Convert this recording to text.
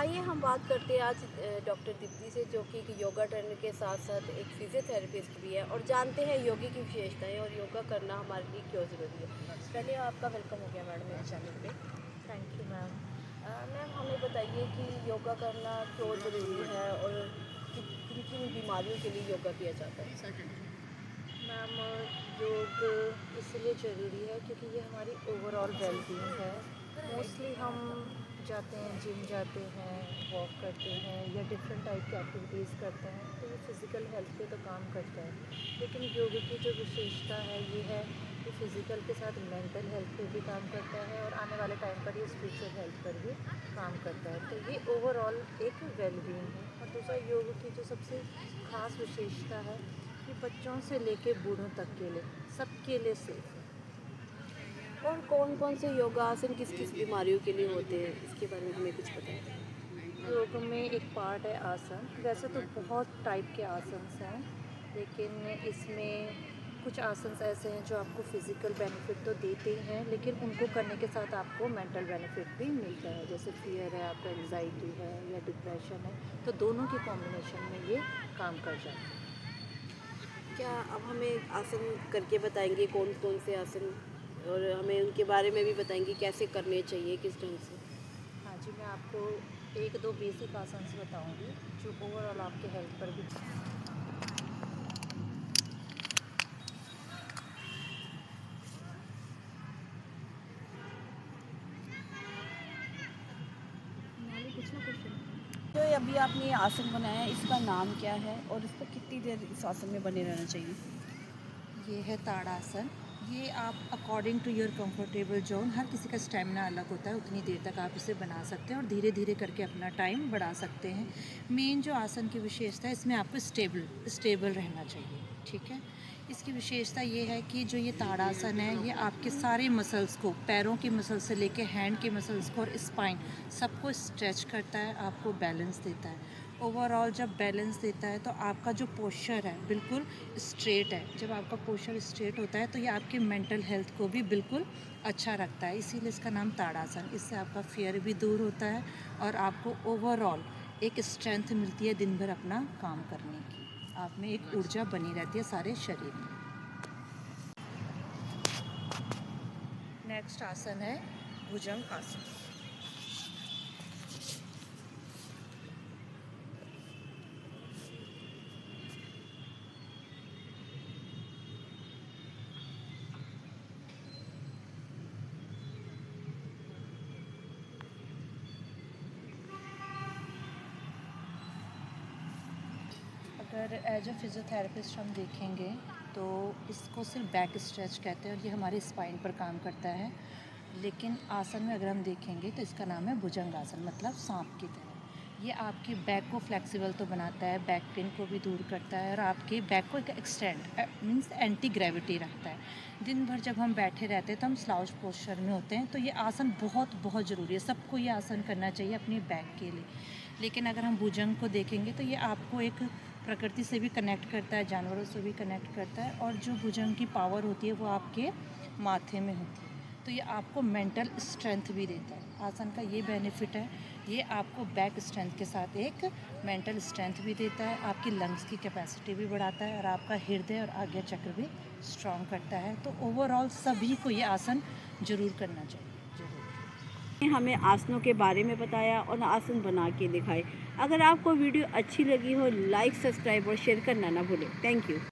आइए हम बात करते हैं आज डॉक्टर दीप्ति से, जो कि एक योगा ट्रेनर के साथ साथ एक फिजियोथेरेपिस्ट भी है, और जानते हैं योगा की विशेषताएं और योगा करना हमारे लिए क्यों ज़रूरी है। पहले आपका वेलकम हो गया मैडम मेरे चैनल पे। Thank you ma'am. मैम हमें बताइए कि योगा करना क्यों ज़रूरी है और किन किन बीमारियों के लिए योगा किया जाता है। मैम योग इसलिए ज़रूरी है क्योंकि ये हमारी ओवरऑल वेलबींग है। मोस्टली हम जाते हैं, जिम जाते हैं, वॉक करते हैं या डिफरेंट टाइप की एक्टिविटीज़ करते हैं, तो ये फ़िज़िकल हेल्थ पे तो काम करता है। लेकिन योग की जो विशेषता है ये है कि फ़िज़िकल के साथ मेंटल हेल्थ पे भी काम करता है और आने वाले टाइम पर ये स्पिरिचुअल हेल्थ पर भी काम करता है। तो ये ओवरऑल एक वेलबींग है। और दूसरा, योग की जो सबसे ख़ास विशेषता है कि बच्चों से लेके बूढ़ों तक के लिए सबके लिए सेफ है। और कौन कौन से योगा आसन किस किस बीमारियों के लिए होते हैं, इसके बारे में हमें कुछ बताएं। योग में एक पार्ट है आसन। वैसे तो बहुत टाइप के आसन हैं, लेकिन इसमें कुछ आसन ऐसे हैं जो आपको फिज़िकल बेनिफिट तो देते ही हैं, लेकिन उनको करने के साथ आपको मेंटल बेनिफिट भी मिलता है। जैसे फियर है, आपका एंजाइटी है या डिप्रेशन है, तो दोनों के कॉम्बिनेशन में ये काम कर जाता है। क्या अब हमें आसन करके बताएंगे कौन कौन से आसन, और हमें उनके बारे में भी बताएंगे कैसे करने चाहिए, किस ढंग से। हाँ जी, मैं आपको एक दो बेसिक आसन बताऊंगी जो ओवरऑल आपके हेल्थ पर भी। जो अभी आपने ये आसन बनाया है, इसका नाम क्या है और इस पर कितनी देर इस आसन में बने रहना चाहिए। ये है ताड़ासन। ये आप according to your comfortable zone, हर किसी का स्टेमिना अलग होता है, उतनी देर तक आप इसे बना सकते हैं और धीरे धीरे करके अपना टाइम बढ़ा सकते हैं। मेन जो आसन की विशेषता है, इसमें आपको स्टेबल रहना चाहिए। ठीक है। इसकी विशेषता ये है कि जो ये ताड़ासन है, ये आपके सारे मसल्स को, पैरों के मसल्स से लेके हैंड के मसल्स को और स्पाइन सबको स्ट्रेच करता है, आपको बैलेंस देता है। ओवरऑल जब बैलेंस देता है तो आपका जो पोस्चर है बिल्कुल स्ट्रेट है। जब आपका पोस्चर स्ट्रेट होता है तो ये आपके मेंटल हेल्थ को भी बिल्कुल अच्छा रखता है, इसीलिए इसका नाम ताड़ासन। इससे आपका फियर भी दूर होता है और आपको ओवरऑल एक स्ट्रेंथ मिलती है दिन भर अपना काम करने की। आप में एक ऊर्जा बनी रहती है सारे शरीर में। नेक्स्ट आसन है भुजंग आसन। अगर एज अ फिज़ियोथेरेपिस्ट हम देखेंगे तो इसको सिर्फ बैक स्ट्रेच कहते हैं और ये हमारे स्पाइन पर काम करता है। लेकिन आसन में अगर हम देखेंगे तो इसका नाम है भुजंग आसन, मतलब सांप की तरह। ये आपकी बैक को फ्लेक्सिबल तो बनाता है, बैक पेन को भी दूर करता है और आपके बैक को एक एक्सटेंड मीन्स एंटी ग्रेविटी रखता है। दिन भर जब हम बैठे रहते हैं तो हम स्लाउच पोस्चर में होते हैं, तो ये आसन बहुत बहुत ज़रूरी है। सबको ये आसन करना चाहिए अपनी बैक के लिए। लेकिन अगर हम भुजंग को देखेंगे तो ये आपको एक प्रकृति से भी कनेक्ट करता है, जानवरों से भी कनेक्ट करता है, और जो भुजंग की पावर होती है वो आपके माथे में होती है, तो ये आपको मेंटल स्ट्रेंथ भी देता है। आसन का ये बेनिफिट है, ये आपको बैक स्ट्रेंथ के साथ एक मेंटल स्ट्रेंथ भी देता है, आपकी लंग्स की कैपेसिटी भी बढ़ाता है और आपका हृदय और आज्ञा चक्र भी स्ट्रॉन्ग करता है। तो ओवरऑल सभी को ये आसन ज़रूर करना चाहिए। हमें आसनों के बारे में बताया और आसन बना के दिखाए। अगर आपको वीडियो अच्छी लगी हो, लाइक, सब्सक्राइब और शेयर करना ना भूलें। Thank you.